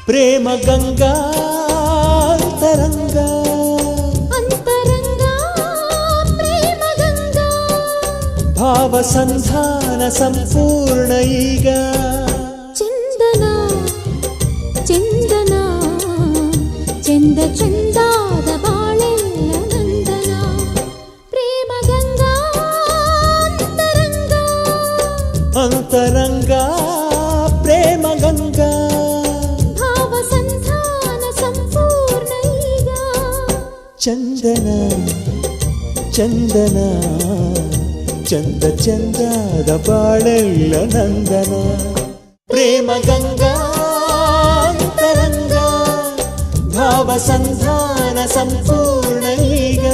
ಪ್ರೇಮ ಗಂಗಾ ಅಂತರಂಗ ಅಂತರಂಗ ಪ್ರೇಮ ಗಂಗಾ ಭಾವ ಸಂಧಾನ ಸಂಪೂರ್ಣ ಈಗ ಚಂದನ ಚಂದನ ಚಂದ ಚಂದಾದ ಬಾಳೆಲ್ಲ ನಂದನ ಪ್ರೇಮ ಗಂಗಾ ಅಂತರಂಗ ಅಂತರಂಗ ಪ್ರೇಮ ಗಂಗಾ ಭಾವ ಸಂಧಾನ ಸಂಪೂರ್ಣ ಈಗ ಚಂದನ ಚಂದನ ಚಂದ ಚಂದದ ಬಾಳೆಲ್ಲ ನಂದನ ಪ್ರೇಮ ಗಂಗಾ ಅಂತರಂಗ ಭಾವ ಸಂಧಾನ ಸಂಪೂರ್ಣ ಈಗ